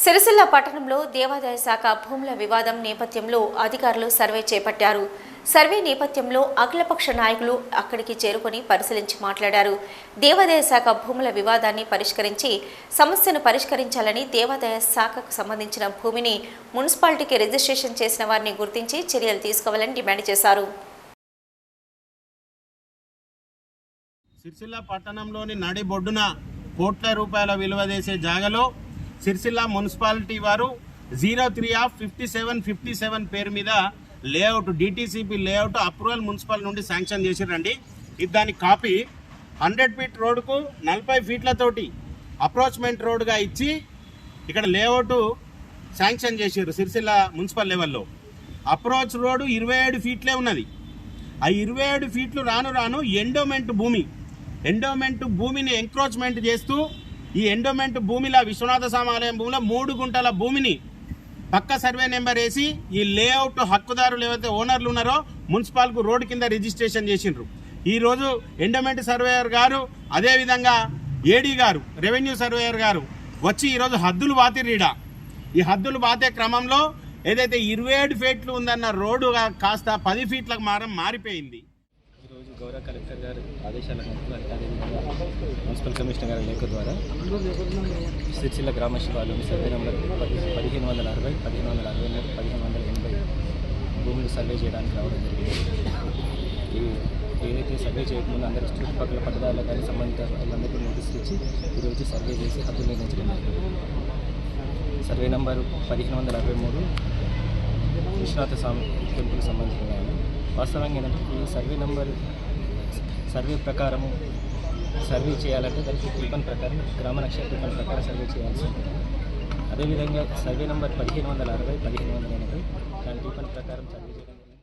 సిరిసిల్ల పట్టణంలో దేవాదాయ శాఖ భూముల వివాదం నేపథ్యంలో అధికారులు సర్వే చేపట్టారు. సర్వే నేపథ్యంలో అఖిలపక్ష నాయకులు అక్కడికి చేరుకొని పరిశీలించి మాట్లాడారు. దేవాదాయ శాఖ భూముల వివాదాన్ని పరిష్కరించి సమస్యను పరిష్కరించాలని, దేవాదాయ శాఖకు సంబంధించిన భూమిని మున్సిపాలిటీకి రిజిస్ట్రేషన్ చేసిన వారిని గుర్తించి చర్యలు తీసుకోవాలని డిమాండ్ చేశారు. సిరిసిల్ల పట్టణంలోని నడిబొడ్డున కోట్ల రూపాయల విలువ చేసే జాగలో సిరిసిల్ల మున్సిపాలిటీ వారు 03/57/57 పేరు మీద layout DTCP layout approval municipal నుండి శాంక్షన్ చేసిరండి. ఇది దాని కాపీ 100 ఫీట్ రోడ్డుకు 40 ఫీట్లతోటి అప్రోచ్మెంట్ రోడ్డుగా ఇచ్చి ఇక్కడ లేఅవుట్ శాంక్షన్ చేసారు. సిరిసిల్ల మున్సిపల్ లెవెల్లో అప్రోచ్ రోడ్డు 27 ఫీట్లే ఉన్నది. ఆ 27 ఫీట్లు రాను రాను ఎండోమెంట్ భూమిని ఎంక్రోచ్మెంట్ చేస్తూ ఈ ఎండోమెంట్ భూమిలో విశ్వనాథ సామాలయం భూమిలో 3 గుంటల భూమిని పక్క సర్వే నెంబర్ వేసి ఈ లేఅవుట్ హక్కుదారులు ఏవైతే ఓనర్లు ఉన్నారో మున్సిపాల్కు రోడ్డు కింద రిజిస్ట్రేషన్ చేసిండ్రు. ఈరోజు ఎండోమెంట్ సర్వేయర్ గారు, అదేవిధంగా ఏడీ గారు, రెవెన్యూ సర్వేయర్ గారు వచ్చి ఈరోజు హద్దులు బాతిరీడా. ఈ హద్దులు బాతే క్రమంలో ఏదైతే 27 ఫీట్లు ఉందన్న రోడ్డు కాస్త 10 ఫీట్లకు మారిపోయింది. ఈరోజు గౌరవ కలెక్టర్ గారు ఆదేశాల మేరకు అదేవిధంగా మున్సిపల్ కమిషనర్ గారి లేఖ ద్వారా సిరిసిల్ల గ్రామ శివార్లోని సర్వే నెంబర్ 1560, 1563, 1580 భూములు సర్వే చేయడానికి రావడం జరిగింది. ఏదైతే సర్వే చేయకముందు అందరూ చుట్టుపక్కల పట్టదారులు కానీ సంబంధిత వాళ్ళందరికీ నోటీస్ ఇచ్చి ఈరోజు సర్వే చేసి హద్దులు నిర్ణయించడం జరిగింది. సర్వే నెంబర్ 1563 విశ్వనాథ స్వామి టెంపుల్కి సంబంధించిన వాస్తవంగా ఏంటంటే ఈ సర్వే ప్రకారము సర్వే చేయాలంటే దానికి టిఫన్ ప్రకారం గ్రామ నక్షత్ర టిఫన్ ప్రకారం సర్వే చేయాల్సి ఉంటుంది. అదేవిధంగా సర్వే నెంబర్ 1560, 1580 దాని టిఫన్ ప్రకారం సర్వే చేయడం